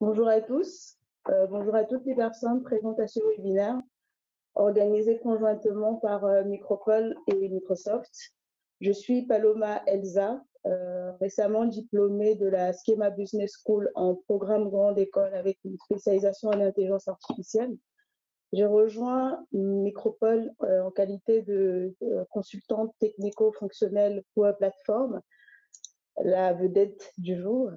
Bonjour à tous, bonjour à toutes les personnes présentes à ce webinaire organisé conjointement par Micropole et Microsoft. Je suis Paloma Elsa, récemment diplômée de la Schema Business School en programme grande école avec une spécialisation en intelligence artificielle. J'ai rejoint Micropole en qualité de consultante technico-fonctionnelle Power Platform, la vedette du jour.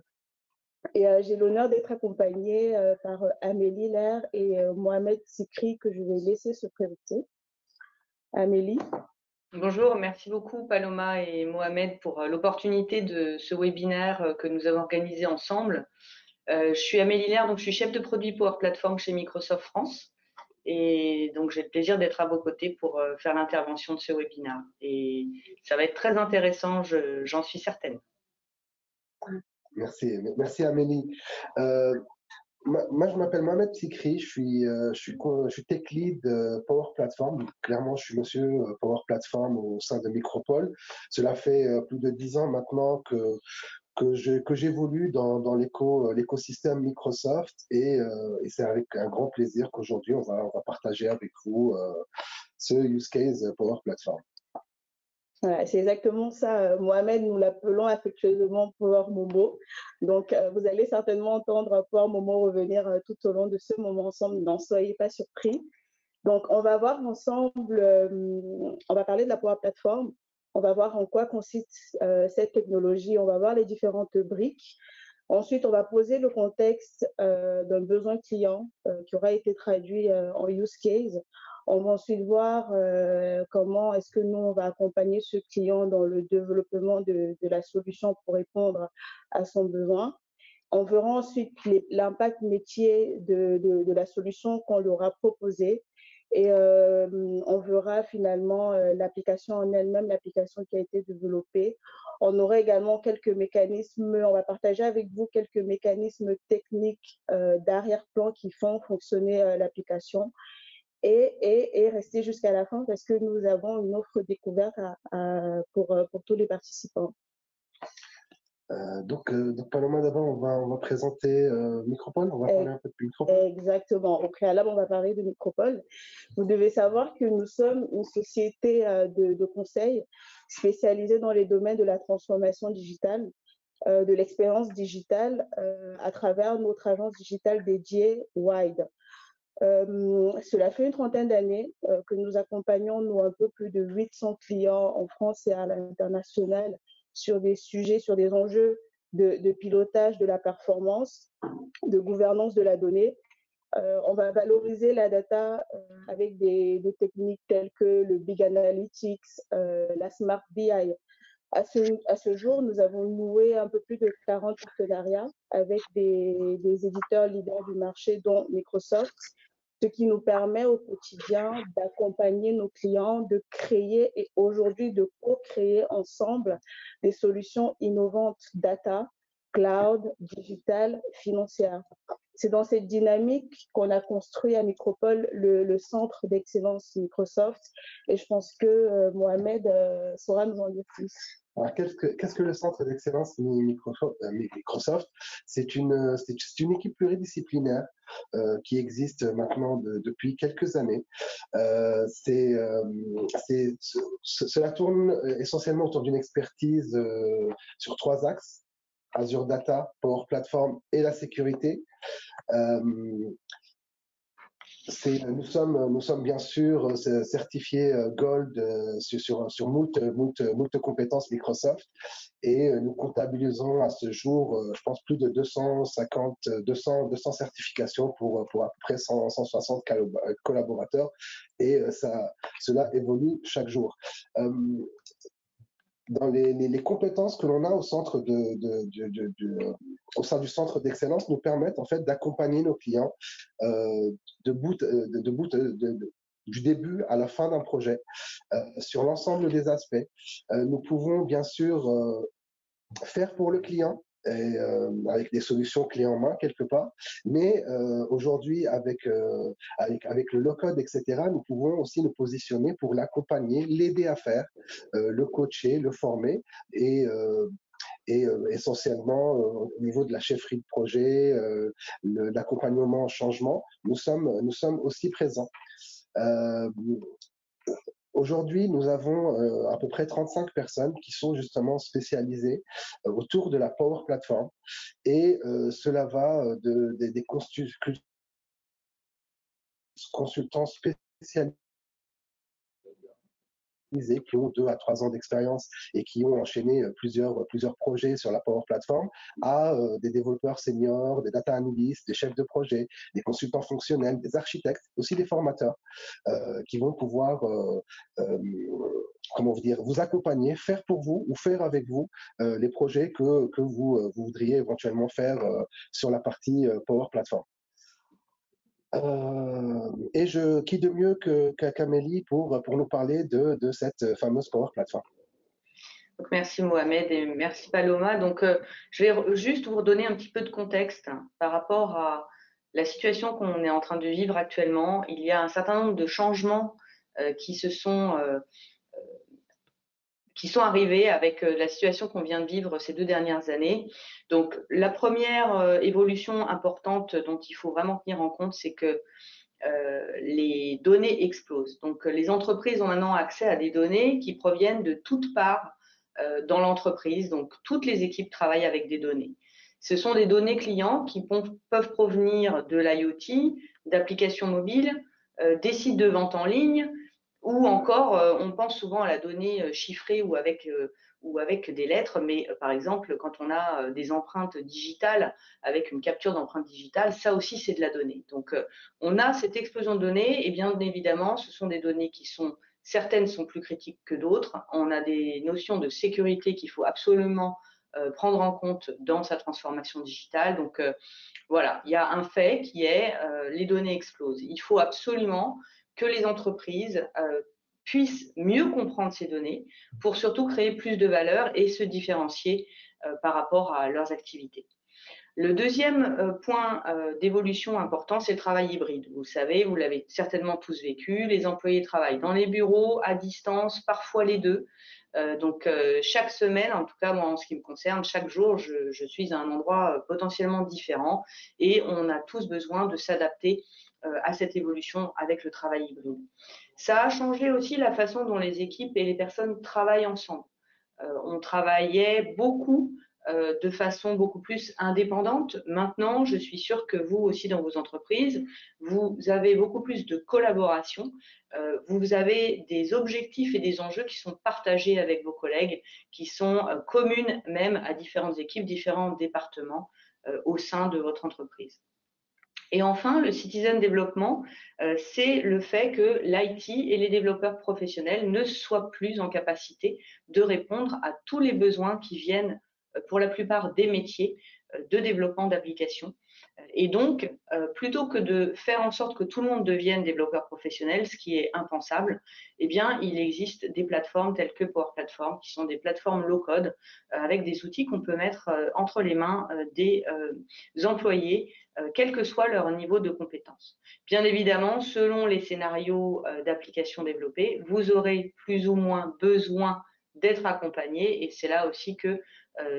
Et j'ai l'honneur d'être accompagnée par Amélie Lair et Mohamed Sikri, que je vais laisser se présenter. Amélie. Bonjour, merci beaucoup Paloma et Mohamed pour l'opportunité de ce webinaire que nous avons organisé ensemble. Je suis Amélie Lair, donc je suis chef de produit Power Platform chez Microsoft France. Et donc j'ai le plaisir d'être à vos côtés pour faire l'intervention de ce webinaire. Et ça va être très intéressant, j'en suis certaine. Merci Amélie. Moi, je m'appelle Mohamed Sikri, je suis tech lead Power Platform. Clairement, je suis monsieur Power Platform au sein de Micropole. Cela fait plus de 10 ans maintenant que j'évolue dans l'écosystème Microsoft et c'est avec un grand plaisir qu'aujourd'hui, on va partager avec vous ce use case Power Platform. Voilà, c'est exactement ça. Mohamed, nous l'appelons affectueusement Power Momo. Donc, vous allez certainement entendre Power Momo revenir tout au long de ce moment ensemble. N'en soyez pas surpris. Donc, on va voir ensemble, on va parler de la Power Platform. On va voir en quoi consiste cette technologie. On va voir les différentes briques. Ensuite, on va poser le contexte d'un besoin client qui aura été traduit en use case. On va ensuite voir comment est-ce que nous, on va accompagner ce client dans le développement de la solution pour répondre à son besoin. On verra ensuite l'impact métier de la solution qu'on leur a proposée. Et on verra finalement l'application en elle-même, l'application qui a été développée. On aura également quelques mécanismes, on va partager avec vous quelques mécanismes techniques d'arrière-plan qui font fonctionner l'application. Et rester jusqu'à la fin parce que nous avons une offre découverte pour tous les participants. Donc Paloma, d'abord, on va présenter Micropole, on va parler un peu de Micropole. Exactement. Au préalable, on va parler de Micropole. Vous devez savoir que nous sommes une société de conseil spécialisée dans les domaines de la transformation digitale, de l'expérience digitale à travers notre agence digitale dédiée WIDE. Cela fait une trentaine d'années que nous accompagnons un peu plus de 800 clients en France et à l'international sur des sujets, sur des enjeux de pilotage de la performance, de gouvernance de la donnée. On va valoriser la data avec des techniques telles que le Big Analytics, la Smart BI. À ce jour, nous avons noué un peu plus de 40 partenariats avec des éditeurs leaders du marché, dont Microsoft, ce qui nous permet au quotidien d'accompagner nos clients, de créer et aujourd'hui de co-créer ensemble des solutions innovantes data, cloud, digital, financière. C'est dans cette dynamique qu'on a construit à Micropole le centre d'excellence Microsoft et je pense que Mohamed saura nous en dire plus. Alors, qu'est-ce que le centre d'excellence Microsoft? C'est une équipe pluridisciplinaire qui existe maintenant depuis quelques années. Cela tourne essentiellement autour d'une expertise sur 3 axes: Azure Data, Power Platform et la sécurité. Nous sommes bien sûr certifiés Gold sur moult compétences Microsoft et nous comptabilisons à ce jour, je pense, plus de 200 certifications pour à peu près 160 collaborateurs et cela évolue chaque jour. Dans les compétences que l'on a au sein du centre d'excellence nous permettent en fait d'accompagner nos clients du début à la fin d'un projet sur l'ensemble des aspects. Nous pouvons bien sûr faire pour le client et, avec des solutions clés en main quelque part, mais aujourd'hui avec le low-code, etc., nous pouvons aussi nous positionner pour l'accompagner, l'aider à faire, le coacher, le former et essentiellement au niveau de la chefferie de projet, l'accompagnement au changement, nous sommes aussi présents. Aujourd'hui, nous avons à peu près 35 personnes qui sont justement spécialisées autour de la Power Platform, et cela va des consultants spécialisés qui ont 2 à 3 ans d'expérience et qui ont enchaîné plusieurs projets sur la Power Platform, à des développeurs seniors, des data analysts, des chefs de projet, des consultants fonctionnels, des architectes, aussi des formateurs qui vont pouvoir comment vous dire, vous accompagner, faire pour vous ou faire avec vous les projets que vous voudriez éventuellement faire sur la partie Power Platform. Et qui de mieux qu'Amélie pour nous parler de cette fameuse Power Platform. Donc, merci Mohamed et merci Paloma. Donc, je vais juste vous redonner un petit peu de contexte par rapport à la situation qu'on est en train de vivre actuellement. Il y a un certain nombre de changements qui sont arrivés avec la situation qu'on vient de vivre ces 2 dernières années. Donc, la première évolution importante dont il faut vraiment tenir en compte, c'est que les données explosent. Donc, les entreprises ont maintenant accès à des données qui proviennent de toutes parts dans l'entreprise. Donc, toutes les équipes travaillent avec des données. Ce sont des données clients qui peuvent provenir de l'IoT, d'applications mobiles, des sites de vente en ligne, ou encore, on pense souvent à la donnée chiffrée ou avec des lettres, mais par exemple, quand on a des empreintes digitales avec une capture d'empreinte digitale, ça aussi, c'est de la donnée. Donc, on a cette explosion de données, et bien évidemment, ce sont des données qui sont, certaines sont plus critiques que d'autres. On a des notions de sécurité qu'il faut absolument prendre en compte dans sa transformation digitale. Donc, voilà, il y a un fait qui est les données explosent. Il faut absolument que les entreprises puissent mieux comprendre ces données pour surtout créer plus de valeur et se différencier par rapport à leurs activités. Le deuxième point d'évolution important, c'est le travail hybride. Vous savez, vous l'avez certainement tous vécu, les employés travaillent dans les bureaux, à distance, parfois les deux. Donc, chaque semaine, en tout cas moi en ce qui me concerne, chaque jour, je suis à un endroit potentiellement différent, et on a tous besoin de s'adapter à cette évolution avec le travail hybride. Ça a changé aussi la façon dont les équipes et les personnes travaillent ensemble. On travaillait beaucoup de façon beaucoup plus indépendante. Maintenant, je suis sûre que vous aussi dans vos entreprises, vous avez beaucoup plus de collaboration. Vous avez des objectifs et des enjeux qui sont partagés avec vos collègues, qui sont communes même à différentes équipes, différents départements au sein de votre entreprise. Et enfin, le citizen development, c'est le fait que l'IT et les développeurs professionnels ne soient plus en capacité de répondre à tous les besoins qui viennent pour la plupart des métiers de développement d'applications. Et donc, plutôt que de faire en sorte que tout le monde devienne développeur professionnel, ce qui est impensable, eh bien, il existe des plateformes telles que Power Platform, qui sont des plateformes low-code, avec des outils qu'on peut mettre entre les mains des employés, quel que soit leur niveau de compétence. Bien évidemment, selon les scénarios d'applications développées, vous aurez plus ou moins besoin d'être accompagné, et c'est là aussi que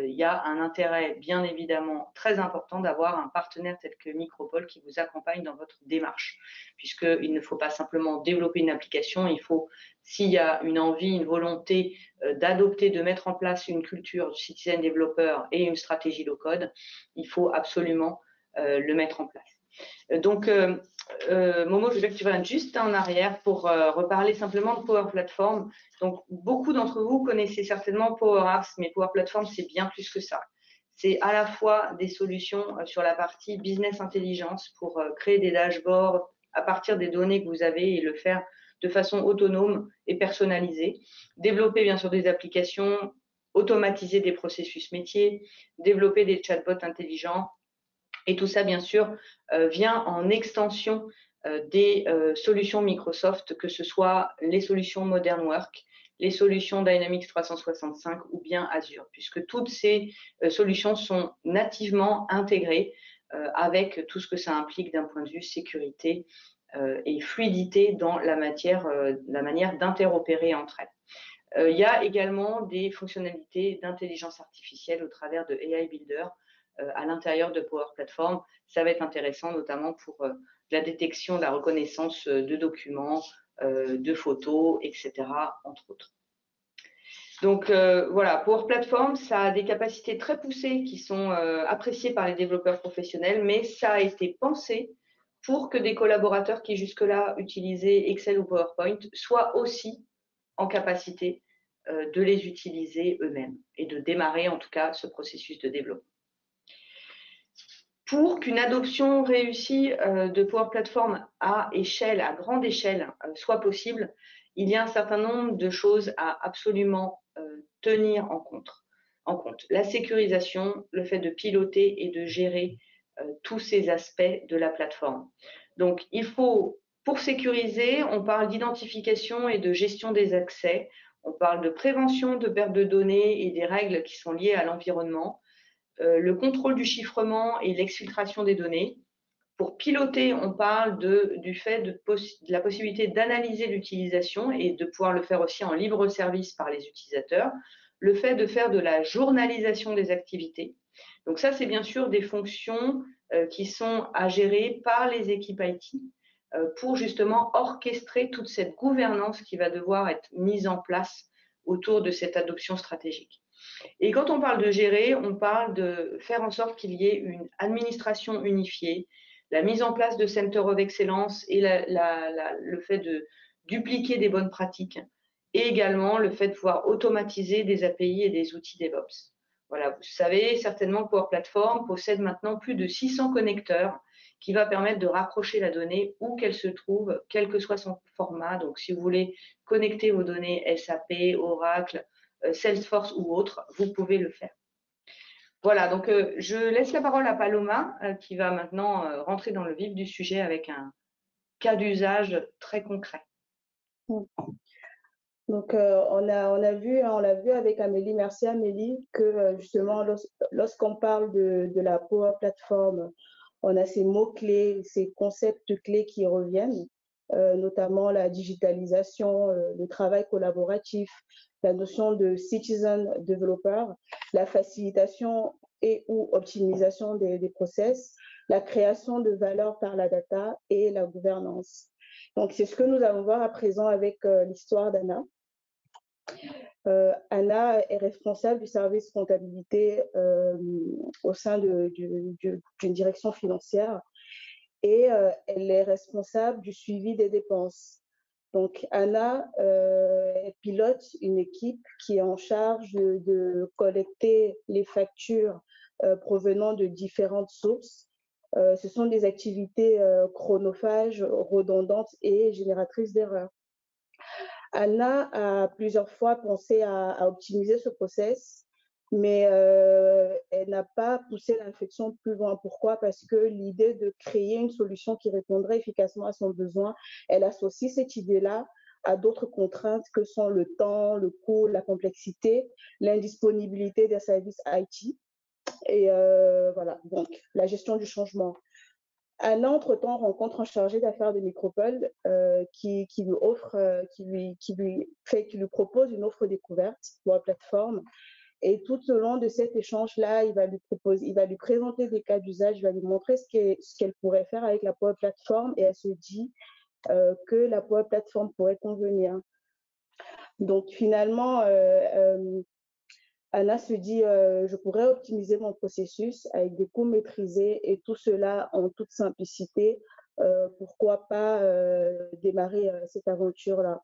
il y a un intérêt bien évidemment très important d'avoir un partenaire tel que Micropole qui vous accompagne dans votre démarche, puisqu'il ne faut pas simplement développer une application, il faut, s'il y a une envie, une volonté d'adopter, de mettre en place une culture du citizen développeur et une stratégie low-code, il faut absolument le mettre en place. Donc, Momo, je voudrais que tu viennes juste en arrière pour reparler simplement de Power Platform. Donc, beaucoup d'entre vous connaissez certainement Power Apps, mais Power Platform, c'est bien plus que ça. C'est à la fois des solutions sur la partie business intelligence pour créer des dashboards à partir des données que vous avez et le faire de façon autonome et personnalisée. Développer bien sûr des applications, automatiser des processus métiers, développer des chatbots intelligents. Et tout ça, bien sûr, vient en extension des solutions Microsoft, que ce soit les solutions Modern Work, les solutions Dynamics 365 ou bien Azure, puisque toutes ces solutions sont nativement intégrées avec tout ce que ça implique d'un point de vue sécurité et fluidité dans la manière d'interopérer entre elles. Il y a également des fonctionnalités d'intelligence artificielle au travers de AI Builder à l'intérieur de Power Platform. Ça va être intéressant, notamment pour la détection, la reconnaissance de documents, de photos, etc., entre autres. Donc voilà, Power Platform, ça a des capacités très poussées qui sont appréciées par les développeurs professionnels, mais ça a été pensé pour que des collaborateurs qui jusque-là utilisaient Excel ou PowerPoint soient aussi en capacité de les utiliser eux-mêmes et de démarrer en tout cas ce processus de développement. Pour qu'une adoption réussie de Power Platform à échelle, à grande échelle, soit possible, il y a un certain nombre de choses à absolument tenir en compte. La sécurisation, le fait de piloter et de gérer tous ces aspects de la plateforme. Donc, il faut, pour sécuriser, on parle d'identification et de gestion des accès, on parle de prévention de perte de données et des règles qui sont liées à l'environnement, le contrôle du chiffrement et l'exfiltration des données. Pour piloter, on parle du fait de la possibilité d'analyser l'utilisation et de pouvoir le faire aussi en libre service par les utilisateurs. Le fait de faire de la journalisation des activités. Donc ça, c'est bien sûr des fonctions qui sont à gérer par les équipes IT pour justement orchestrer toute cette gouvernance qui va devoir être mise en place autour de cette adoption stratégique. Et quand on parle de gérer, on parle de faire en sorte qu'il y ait une administration unifiée, la mise en place de Center of Excellence et le fait de dupliquer des bonnes pratiques, et également le fait de pouvoir automatiser des API et des outils DevOps. Voilà, vous savez certainement que Power Platform possède maintenant plus de 600 connecteurs qui va permettre de raccrocher la donnée où qu'elle se trouve, quel que soit son format. Donc, si vous voulez connecter vos données SAP, Oracle, Salesforce ou autre, vous pouvez le faire. Voilà, donc je laisse la parole à Paloma qui va maintenant rentrer dans le vif du sujet avec un cas d'usage très concret. Donc, on l'a vu avec Amélie, merci Amélie, que justement, lorsqu'on parle de la Power Platform, on a ces mots-clés, ces concepts clés qui reviennent, notamment la digitalisation, le travail collaboratif, la notion de citizen developer, la facilitation et ou optimisation des process, la création de valeur par la data et la gouvernance. Donc, c'est ce que nous allons voir à présent avec l'histoire d'Anna. Anna est responsable du service comptabilité au sein d'une direction financière et elle est responsable du suivi des dépenses. Donc, Anna pilote une équipe qui est en charge de collecter les factures provenant de différentes sources. Ce sont des activités chronophages, redondantes et génératrices d'erreurs. Anna a plusieurs fois pensé à optimiser ce process, mais elle n'a pas poussé la réflexion plus loin. Pourquoi? Parce que l'idée de créer une solution qui répondrait efficacement à son besoin, elle associe cette idée-là à d'autres contraintes que sont le temps, le coût, la complexité, l'indisponibilité des services IT et voilà, donc la gestion du changement. Anna, entre-temps, rencontre un chargé d'affaires de Micropole qui lui propose une offre découverte pour la plateforme. Et tout au long de cet échange-là, il va lui présenter des cas d'usage, il va lui montrer ce qu'elle pourrait faire avec la Power Platform et elle se dit que la Power Platform pourrait convenir. Donc finalement, Anna se dit, je pourrais optimiser mon processus avec des coûts maîtrisés et tout cela en toute simplicité. Pourquoi pas démarrer cette aventure-là?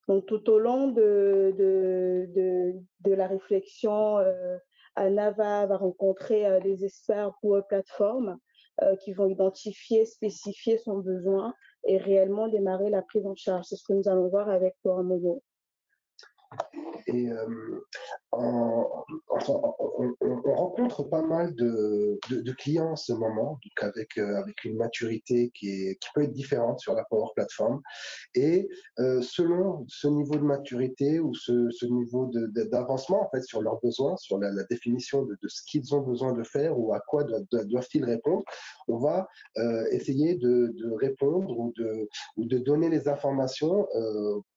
Donc, tout au long de la réflexion, Anna va rencontrer des experts pour plateforme qui vont identifier, spécifier son besoin et réellement démarrer la prise en charge. C'est ce que nous allons voir avec Power Mogo. Et on rencontre pas mal de clients en ce moment, donc avec une maturité qui peut être différente sur la Power Platform. Et selon ce niveau de maturité ou ce niveau d'avancement en fait sur leurs besoins, sur la définition de ce qu'ils ont besoin de faire ou à quoi doivent-ils répondre, on va essayer de répondre ou de donner les informations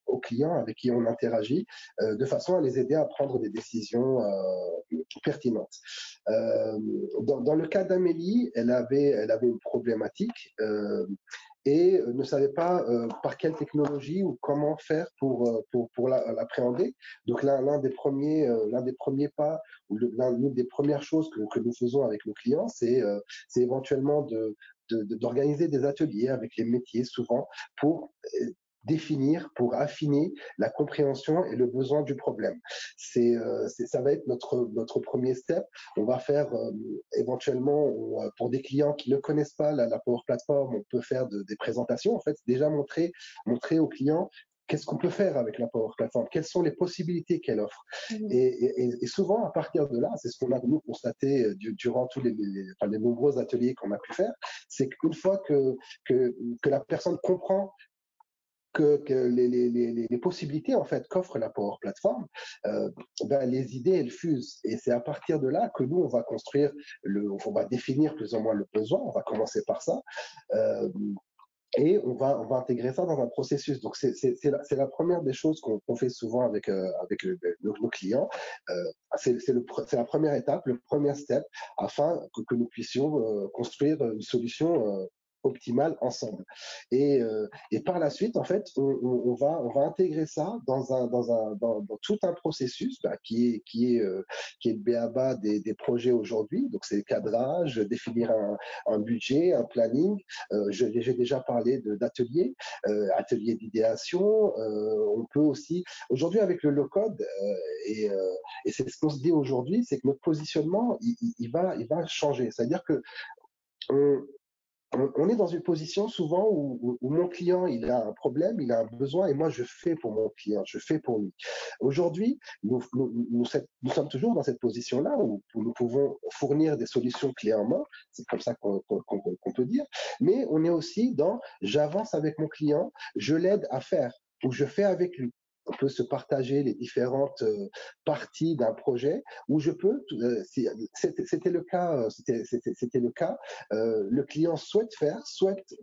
aux clients avec qui on interagit, de façon à les aider à prendre des décisions pertinentes. Dans le cas d'Amélie, elle avait une problématique et ne savait pas par quelle technologie ou comment faire pour l'appréhender. Donc l'un des premiers pas ou l'une des premières choses que nous faisons avec nos clients, c'est éventuellement d'organiser des ateliers avec les métiers souvent pour définir, pour affiner la compréhension et le besoin du problème. Ça va être notre premier step. On va faire éventuellement, pour des clients qui ne connaissent pas la Power Platform, on peut faire des présentations, en fait, déjà montrer aux clients qu'est-ce qu'on peut faire avec la Power Platform, quelles sont les possibilités qu'elle offre. Et souvent, à partir de là, c'est ce qu'on a nous constaté durant tous les nombreux ateliers qu'on a pu faire, c'est qu'une fois que la personne comprend que les possibilités en fait qu'offre la Power Platform, les idées elles fusent et c'est à partir de là que nous on va construire on va définir plus ou moins le besoin. On va commencer par ça. Et on va intégrer ça dans un processus. Donc, c'est la première des choses qu'on fait souvent avec nos clients. C'est la première étape, le premier step, afin que nous puissions construire une solution optimale ensemble. Et par la suite, en fait, on va intégrer ça dans tout un processus qui est le b.a.-ba des projets aujourd'hui. Donc, c'est le cadrage, définir un budget, un planning. J'ai déjà parlé d'ateliers, ateliers d'idéation. On peut aussi, aujourd'hui avec le low-code, et c'est ce qu'on se dit aujourd'hui, c'est que notre positionnement, il va changer. C'est-à-dire que on est dans une position souvent où mon client il a un problème, il a un besoin et moi je fais pour mon client, je fais pour lui. Aujourd'hui, nous sommes toujours dans cette position-là où nous pouvons fournir des solutions clés en main, c'est comme ça qu'on peut dire, mais on est aussi dans j'avance avec mon client, je l'aide à faire ou je fais avec lui. On peut se partager les différentes parties d'un projet où je peux, c'était le cas, le client souhaite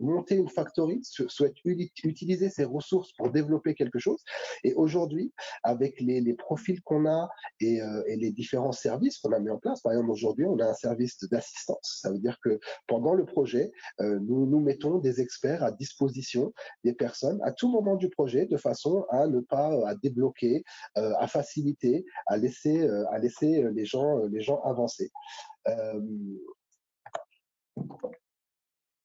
monter une factory, souhaite utiliser ses ressources pour développer quelque chose. Et aujourd'hui, avec les profils qu'on a et les différents services qu'on a mis en place, par exemple aujourd'hui, on a un service d'assistance. Ça veut dire que pendant le projet, nous mettons des experts à disposition des personnes à tout moment du projet de façon à ne pas à débloquer, à faciliter, à laisser les gens avancer.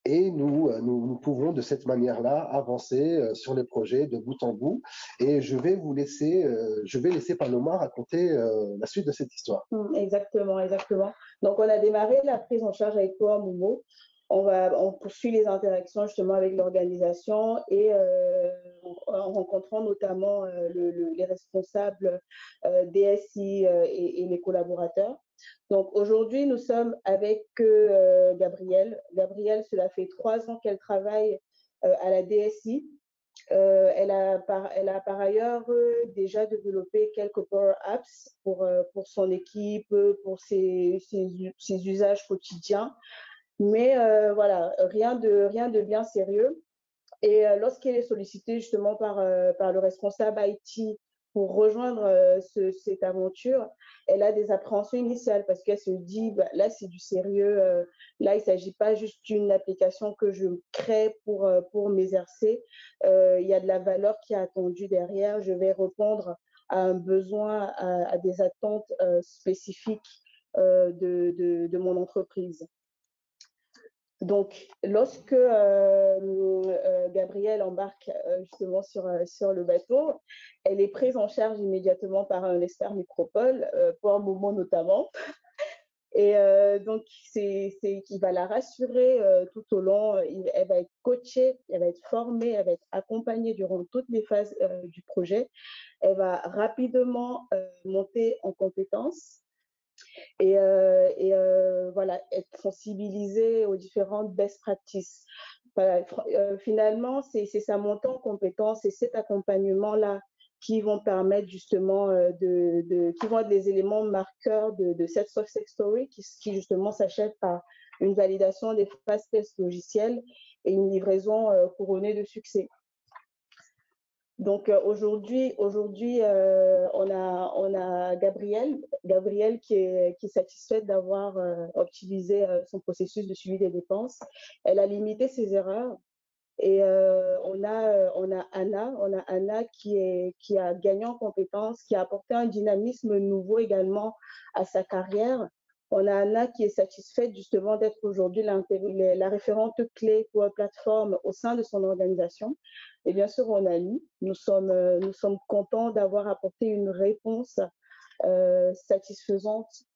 Et nous pouvons de cette manière-là avancer sur les projets de bout en bout. Et je vais laisser Paloma raconter la suite de cette histoire. Exactement. Donc, on a démarré la prise en charge avec Power Momo. On poursuit les interactions justement avec l'organisation et en rencontrant notamment les responsables DSI et les collaborateurs. Donc aujourd'hui, nous sommes avec Gabrielle. Gabrielle, cela fait 3 ans qu'elle travaille à la DSI. Elle a par ailleurs déjà développé quelques Power Apps pour son équipe, pour ses usages quotidiens. Mais voilà, rien de bien sérieux. Et lorsqu'elle est sollicitée justement par le responsable IT pour rejoindre cette aventure, elle a des appréhensions initiales parce qu'elle se dit, bah, là, c'est du sérieux. Là, il ne s'agit pas juste d'une application que je crée pour m'exercer. Il y a de la valeur qui est attendue derrière. Je vais répondre à un besoin, à des attentes spécifiques de mon entreprise. Donc, lorsque Gabrielle embarque justement sur le bateau, elle est prise en charge immédiatement par un expert Micropole, pour un moment notamment. Et donc, qui va la rassurer tout au long. Elle va être coachée, elle va être formée, elle va être accompagnée durant toutes les phases du projet. Elle va rapidement monter en compétences et voilà, être sensibilisée aux différentes best practices. Voilà, finalement, c'est sa montée en compétences et cet accompagnement-là qui vont permettre justement qui vont être les éléments marqueurs de cette success story qui justement s'achève par une validation des phases tests logiciels et une livraison couronnée de succès. Donc aujourd'hui, on a Gabrielle qui est satisfaite d'avoir optimisé son processus de suivi des dépenses. Elle a limité ses erreurs. Et on a Anna qui a gagné en compétences, qui a apporté un dynamisme nouveau également à sa carrière. On a Anna qui est satisfaite justement d'être aujourd'hui la référente clé pour la plateforme au sein de son organisation. Et bien sûr, on a nous sommes contents d'avoir apporté une réponse satisfaisante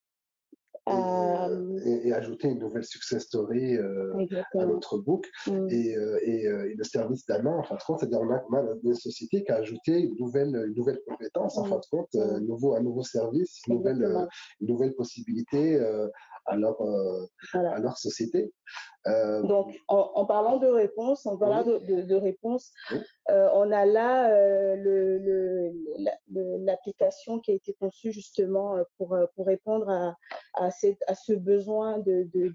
et ajouter une nouvelle success story à notre book. Et le service d'Anna, en fin de compte, c'est-à-dire on a une société qui a ajouté une nouvelle compétence, en fin de compte, un nouveau service, une nouvelle possibilité à leur société. Donc, en parlant de réponse, on a là l'application qui a été conçue justement pour répondre à ce besoin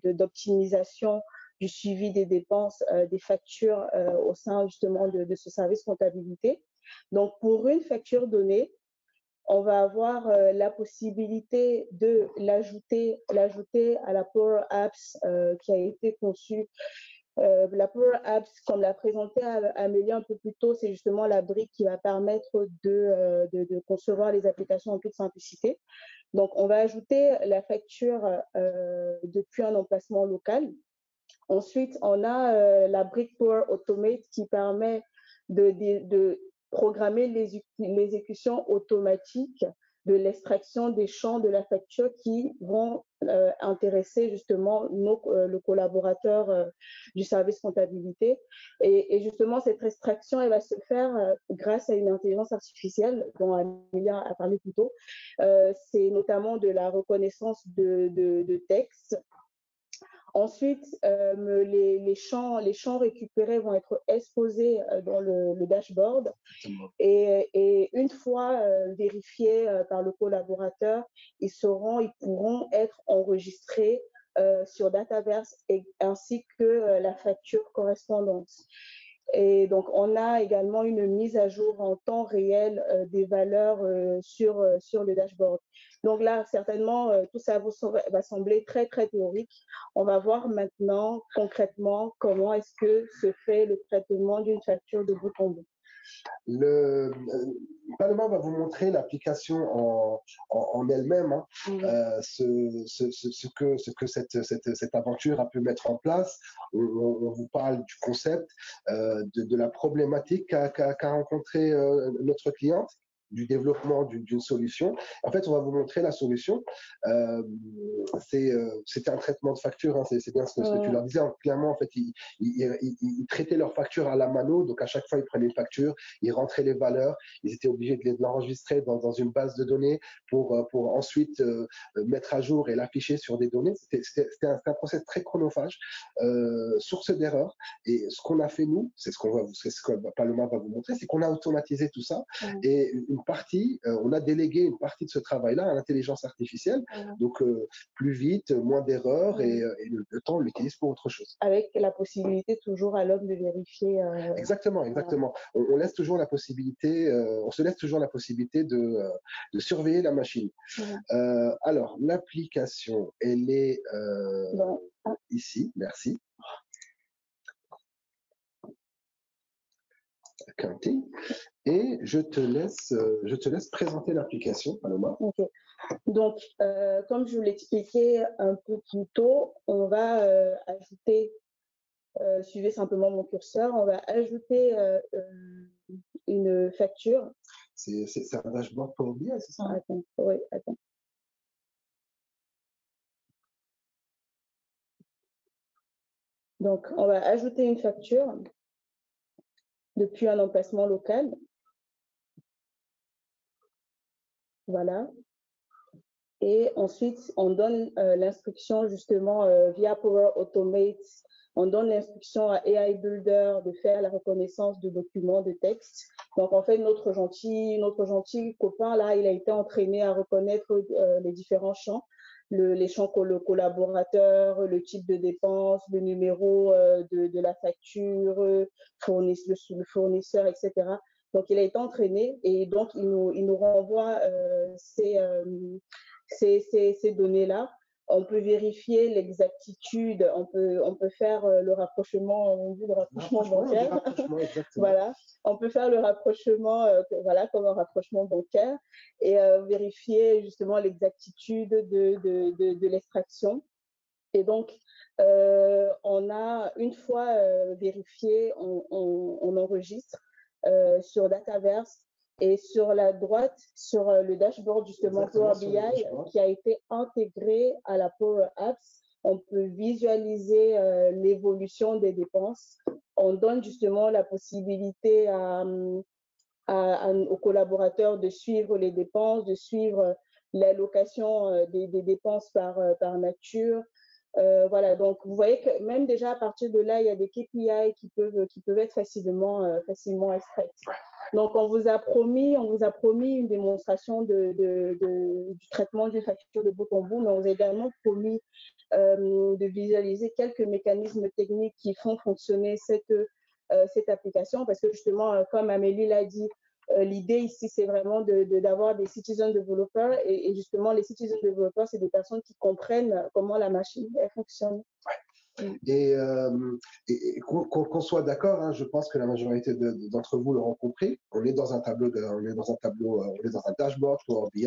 d'optimisation du suivi des dépenses, des factures au sein justement de ce service comptabilité. Donc, pour une facture donnée, on va avoir la possibilité de l'ajouter à la Power Apps qui a été conçue. La Power Apps, comme l'a présenté Amélie un peu plus tôt, c'est justement la brique qui va permettre de concevoir les applications en toute simplicité. Donc, on va ajouter la facture depuis un emplacement local. Ensuite, on a la brique Power Automate qui permet de programmer l'exécution automatique de l'extraction des champs de la facture qui vont intéresser justement le collaborateur du service comptabilité. Et justement, cette extraction, elle va se faire grâce à une intelligence artificielle dont Amélia a parlé plus tôt. C'est notamment de la reconnaissance de texte. Ensuite, les champs récupérés vont être exposés dans le dashboard et une fois vérifiés par le collaborateur, ils pourront être enregistrés sur Dataverse ainsi que la facture correspondante. Et donc, on a également une mise à jour en temps réel des valeurs sur le dashboard. Donc là, certainement, tout ça va sembler très, très théorique. On va voir maintenant, concrètement, comment est-ce que se fait le traitement d'une facture de bout en bout. Paloma va vous montrer l'application en elle-même, hein, ce que cette aventure a pu mettre en place. On vous parle du concept, de la problématique qu'a rencontré notre cliente, du développement d'une solution. En fait, on va vous montrer la solution. C'était un traitement de facture, hein, c'est bien ce que tu leur disais. Clairement, en fait, ils traitaient leurs factures à la mano, donc à chaque fois, ils prenaient une facture, ils rentraient les valeurs, ils étaient obligés de l'enregistrer dans une base de données pour ensuite mettre à jour et l'afficher sur des données. C'était un process très chronophage, source d'erreur. Et ce qu'on a fait, nous, c'est ce que Paloma va vous montrer, c'est qu'on a automatisé tout ça et on a délégué une partie de ce travail-là à l'intelligence artificielle, donc plus vite, moins d'erreurs et le temps, on l'utilise pour autre chose. Avec la possibilité toujours à l'homme de vérifier. Exactement. On laisse toujours la possibilité, on se laisse toujours la possibilité de surveiller la machine. Alors, l'application, elle est ici, merci. Accounting. Et je te laisse présenter l'application, Paloma. Okay. Donc, comme je vous l'expliquais un peu plus tôt, on va ajouter, suivez simplement mon curseur, on va ajouter une facture. C'est un dashboard Power BI, c'est ça? Attends, oui, attends. Donc, on va ajouter une facture depuis un emplacement local. Voilà. Et ensuite, on donne l'instruction justement via Power Automate. On donne l'instruction à AI Builder de faire la reconnaissance de documents, de textes. Donc, en fait, notre gentil copain, là, il a été entraîné à reconnaître les différents champs. Les champs le collaborateur, le type de dépense, le numéro de la facture, le fournisseur, etc. Donc, il a été entraîné et donc, il nous renvoie ces données-là. On peut vérifier l'exactitude, on peut faire le rapprochement, bancaire. Voilà, on peut faire le rapprochement, voilà, comme un rapprochement bancaire et vérifier justement l'exactitude de l'extraction. Et donc, on a une fois vérifié, on enregistre sur Dataverse. Et sur la droite, sur le dashboard justement Power BI qui a été intégré à la Power Apps, on peut visualiser l'évolution des dépenses. On donne justement la possibilité aux collaborateurs de suivre les dépenses, de suivre l'allocation des dépenses par nature. Voilà, donc vous voyez que même déjà à partir de là, il y a des KPI qui peuvent être facilement extraites. Donc, on vous a promis une démonstration du traitement d'une facture de bout en bout, mais on vous a également promis de visualiser quelques mécanismes techniques qui font fonctionner cette application, parce que justement, comme Amélie l'a dit, l'idée ici, c'est vraiment d'avoir des citizen developers, et justement, les citizen developers, c'est des personnes qui comprennent comment la machine elle fonctionne. Et qu'on soit d'accord, hein, je pense que la majorité d'entre vous l'auront compris. On est dans un dashboard Power BI.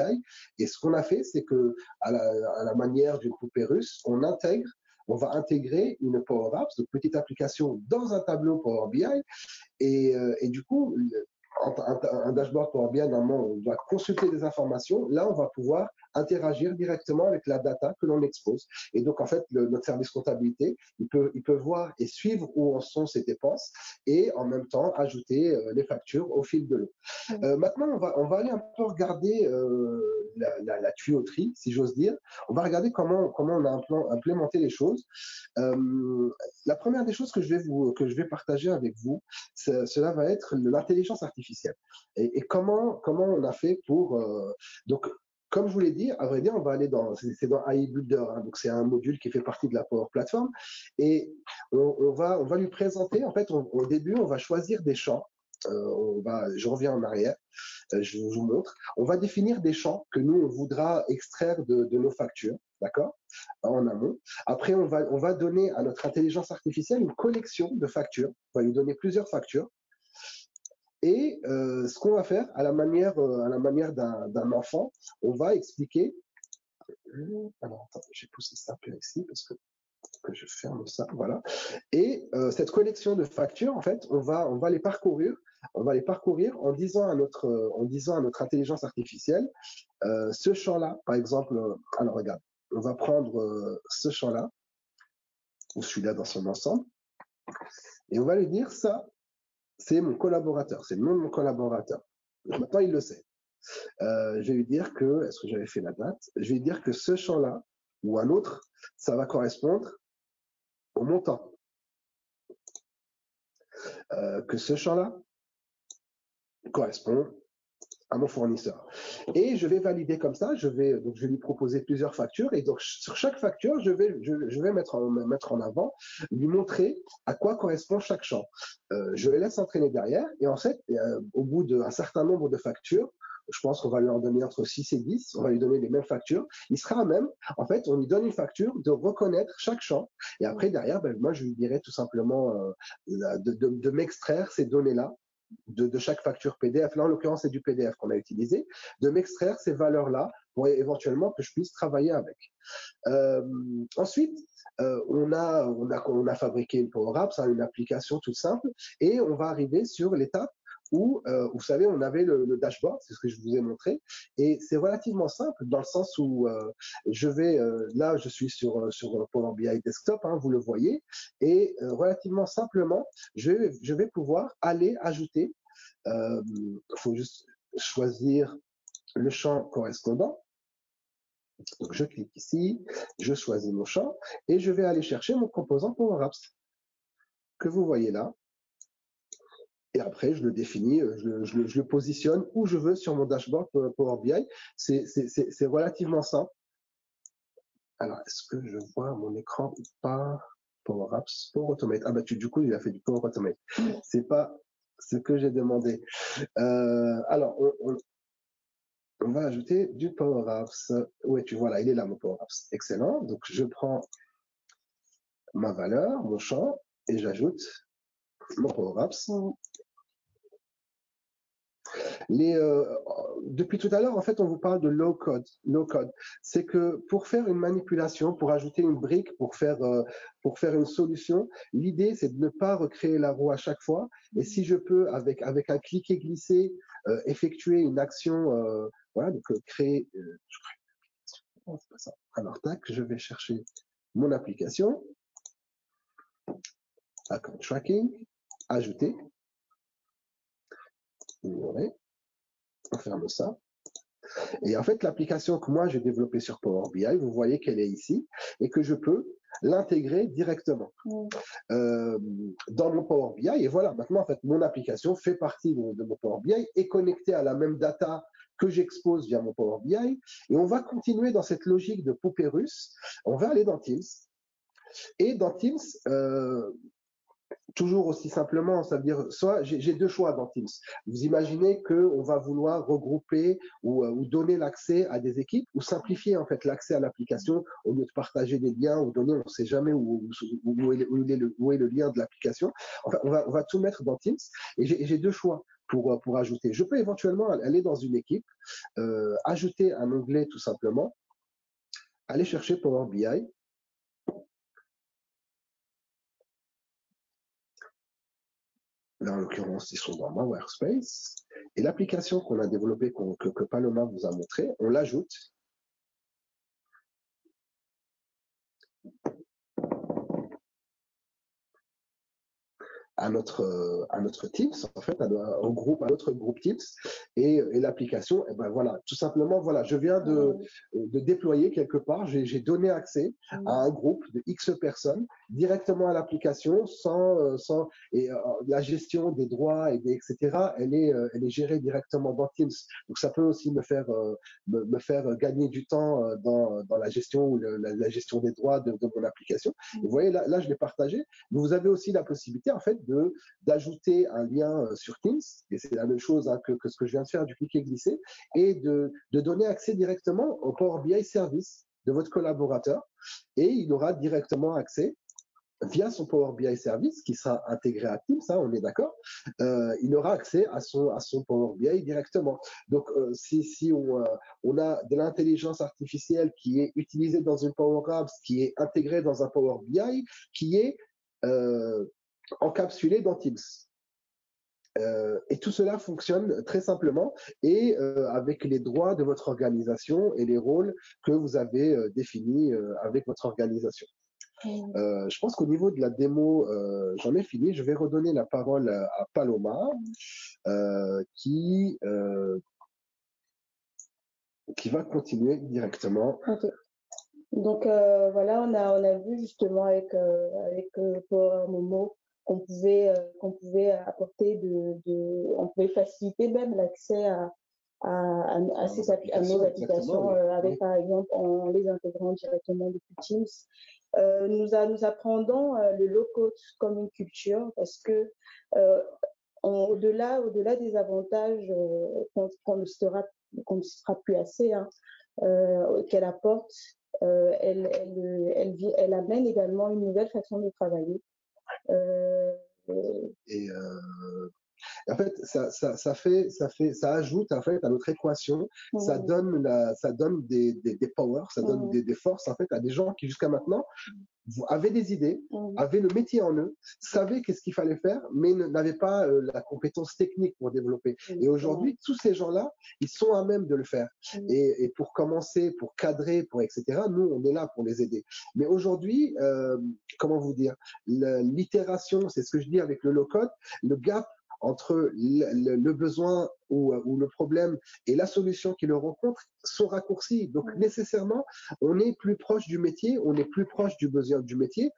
Et ce qu'on a fait, c'est que à la manière d'une poupée russe, on va intégrer une Power Apps, une petite application dans un tableau Power BI. Et du coup, un dashboard Power BI, normalement, on doit consulter des informations. Là, on va pouvoir interagir directement avec la data que l'on expose. Et donc, en fait, notre service comptabilité, il peut voir et suivre où en sont ses dépenses et en même temps ajouter les factures au fil de l'eau. Maintenant, on va aller un peu regarder la tuyauterie, si j'ose dire. On va regarder comment on a implémenté les choses. La première des choses que je vais partager avec vous, cela va être l'intelligence artificielle. Et comment on a fait pour... donc, comme je vous l'ai dit, à vrai dire, on va aller c'est dans AI Builder, hein, donc c'est un module qui fait partie de la Power Platform, et on va lui présenter, en fait, au début, on va choisir des champs, je reviens en arrière, je vous montre, on va définir des champs que nous, on voudra extraire de nos factures, d'accord, en amont. Après, on va donner à notre intelligence artificielle une collection de factures, on va lui donner plusieurs factures. Et ce qu'on va faire, à la manière d'un enfant, on va expliquer. Alors, attends, j'ai poussé ça un peu ici parce que je ferme ça, voilà. Et cette collection de factures, en fait, on va les parcourir. On va les parcourir en disant à notre intelligence artificielle, ce champ-là, par exemple, alors regarde, on va prendre ce champ-là, ou celui-là dans son ensemble, et on va lui dire ça. C'est mon collaborateur, c'est le nom de mon collaborateur. Maintenant, il le sait. Je vais lui dire que, est-ce que j'avais fait la date? Je vais lui dire que ce champ-là, ou un autre, ça va correspondre au montant. Que ce champ-là correspond à mon fournisseur. Et je vais valider comme ça, je vais lui proposer plusieurs factures, et donc sur chaque facture, je vais mettre en avant, lui montrer à quoi correspond chaque champ. Je le laisse entraîner derrière, et en fait, au bout d'un certain nombre de factures, je pense qu'on va lui en donner entre 6 et 10, on va lui donner les mêmes factures, il sera à même, en fait, on lui donne une facture de reconnaître chaque champ, et après, derrière, moi, je lui dirais tout simplement de m'extraire ces données-là, de chaque facture PDF, là en l'occurrence c'est du PDF qu'on a utilisé, de m'extraire ces valeurs-là pour éventuellement que je puisse travailler avec. Ensuite, on a fabriqué une Power Apps, une application toute simple, et on va arriver sur l'étape où, vous savez, on avait le dashboard, c'est ce que je vous ai montré, et c'est relativement simple dans le sens où là, je suis sur Power BI Desktop, hein, vous le voyez, et relativement simplement, je vais pouvoir aller ajouter, il faut juste choisir le champ correspondant. Donc, je clique ici, je choisis mon champ, et je vais aller chercher mon composant Power Apps que vous voyez là. Et après, je le définis, je le positionne où je veux sur mon dashboard Power BI. C'est relativement simple. Alors, est-ce que je vois mon écran ou pas? Power Apps, Power Automate. Ah bah du coup, il a fait du Power Automate. C'est pas ce que j'ai demandé. Alors, on va ajouter du Power Apps. Oui, tu vois là, il est là mon Power Apps. Excellent. Donc, je prends ma valeur, mon champ, et j'ajoute mon Power Apps. Depuis tout à l'heure, en fait, on vous parle de low code. Low code, c'est que pour faire une manipulation, pour ajouter une brique, pour faire une solution, l'idée, c'est de ne pas recréer la roue à chaque fois. Et si je peux, avec un cliquer glisser, effectuer une action, voilà, donc créer. Oh, c'est pas ça. Alors, tac, je vais chercher mon application, account tracking, ajouter. On ferme ça. Et en fait, l'application que moi j'ai développée sur Power BI, vous voyez qu'elle est ici et que je peux l'intégrer directement dans mon Power BI. Et voilà, maintenant, en fait, mon application fait partie de mon Power BI, est connectée à la même data que j'expose via mon Power BI. Et on va continuer dans cette logique de poupée russe. On va aller dans Teams. Et dans Teams, toujours aussi simplement, ça veut dire, soit j'ai deux choix dans Teams. Vous imaginez qu'on va vouloir regrouper ou donner l'accès à des équipes ou simplifier en fait l'accès à l'application au lieu de partager des liens ou donner, on ne sait jamais où est le lien de l'application. Enfin, on va tout mettre dans Teams et j'ai deux choix pour ajouter. Je peux éventuellement aller dans une équipe, ajouter un onglet tout simplement, aller chercher Power BI. Là, en l'occurrence, ils sont dans ma workspace. Et l'application qu'on a développée, que Paloma vous a montré, on l'ajoute. À notre Teams, en fait, à notre groupe Teams, et l'application, et ben voilà, tout simplement, voilà, je viens de déployer quelque part, j'ai donné accès à un groupe de X personnes directement à l'application sans et la gestion des droits etc. Elle est gérée directement dans Teams. Donc ça peut aussi me faire gagner du temps dans la gestion ou la gestion des droits de mon application. Vous voyez là je l'ai partagé. Mais vous avez aussi la possibilité en fait d'ajouter un lien sur Teams, et c'est la même chose hein, que ce que je viens de faire du cliquer glisser, et de donner accès directement au Power BI Service de votre collaborateur, et il aura directement accès via son Power BI Service qui sera intégré à Teams, hein, on est d'accord, il aura accès à son Power BI directement. Donc, si on a de l'intelligence artificielle qui est utilisée dans une Power Apps, qui est intégrée dans un Power BI, qui est encapsulé dans Teams. Et tout cela fonctionne très simplement et avec les droits de votre organisation et les rôles que vous avez définis avec votre organisation. Je pense qu'au niveau de la démo, j'en ai fini. Je vais redonner la parole à Paloma qui va continuer directement. Okay. Donc voilà, on a vu justement avec Power Momo qu'on pouvait apporter on pouvait faciliter même l'accès à nos applications avec par exemple en les intégrant directement depuis Teams. Nous apprenons le low-code comme une culture parce que au-delà des avantages qu'on ne sera plus assez hein, qu'elle apporte, elle amène également une nouvelle façon de travailler. Et en fait, ça ajoute en fait à notre équation, ça donne des powers, ça donne des forces en fait à des gens qui jusqu'à maintenant avaient des idées, avaient le métier en eux, savaient qu'est-ce qu'il fallait faire, mais n'avaient pas la compétence technique pour développer. Et aujourd'hui, tous ces gens-là, ils sont à même de le faire. Et pour commencer, pour cadrer, pour etc., nous, on est là pour les aider. Mais aujourd'hui, comment vous dire, l'itération, c'est ce que je dis avec le low-code, le gap entre le besoin ou le problème et la solution qu'ils rencontrent sont raccourcis. Donc nécessairement, on est plus proche du métier, on est plus proche du besoin du métier.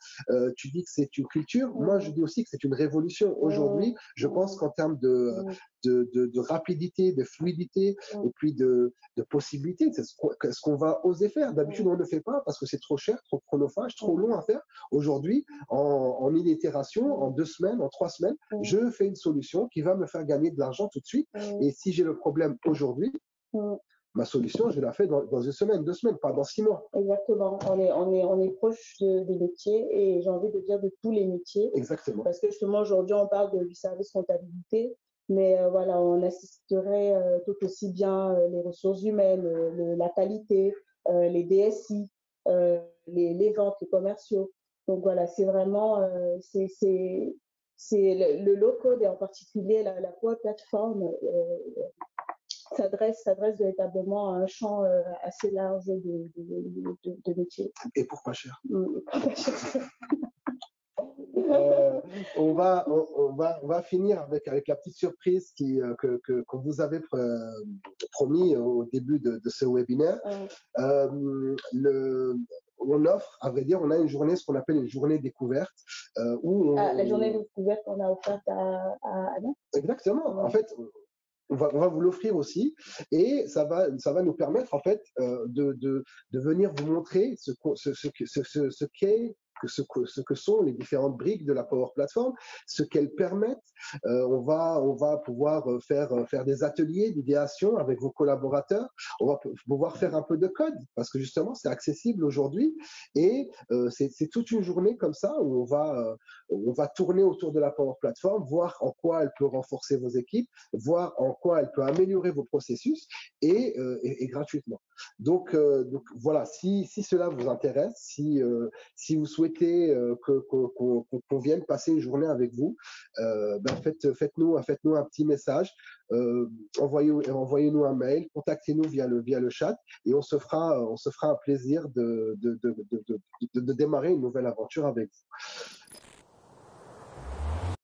Tu dis que c'est une culture, moi je dis aussi que c'est une révolution. Aujourd'hui, je pense qu'en termes de rapidité, de fluidité et puis de possibilités, c'est ce qu'on va oser faire. D'habitude, on ne le fait pas parce que c'est trop cher, trop chronophage, trop long à faire. Aujourd'hui, en une itération, en 2 semaines, en 3 semaines, je fais une solution qui va me faire gagner de l'argent tout de suite. Et si j'ai le problème aujourd'hui, ma solution, je la fais dans 1 semaine, 2 semaines, pas dans 6 mois. Exactement. On est proche des métiers et j'ai envie de dire de tous les métiers. Exactement. Parce que justement, aujourd'hui, on parle du service comptabilité, mais voilà, on assisterait tout aussi bien les ressources humaines, la qualité, les DSI, les ventes, les commerciaux. Donc voilà, c'est vraiment, c'est le low-code et en particulier la Power Platform s'adresse véritablement à un champ assez large de métiers. Et pour pas cher. Pas cher. On va finir avec la petite surprise qu'on vous avait promis au début de ce webinaire. On offre, à vrai dire, on a une journée, ce qu'on appelle une journée découverte. La journée découverte qu'on a offerte à Anna. Exactement. En fait, on va vous l'offrir aussi et ça va nous permettre en fait de venir vous montrer ce que sont les différentes briques de la Power Platform, ce qu'elles permettent. On va pouvoir faire des ateliers d'idéation avec vos collaborateurs. On va pouvoir faire un peu de code parce que justement c'est accessible aujourd'hui et c'est toute une journée comme ça où on va tourner autour de la Power Platform, voir en quoi elle peut renforcer vos équipes, voir en quoi elle peut améliorer vos processus et gratuitement. Donc voilà, si cela vous intéresse, si vous souhaitez qu'on vienne passer une journée avec vous, faites-nous un petit message, envoyez-nous un mail, contactez-nous via le chat et on se fera un plaisir de démarrer une nouvelle aventure avec vous.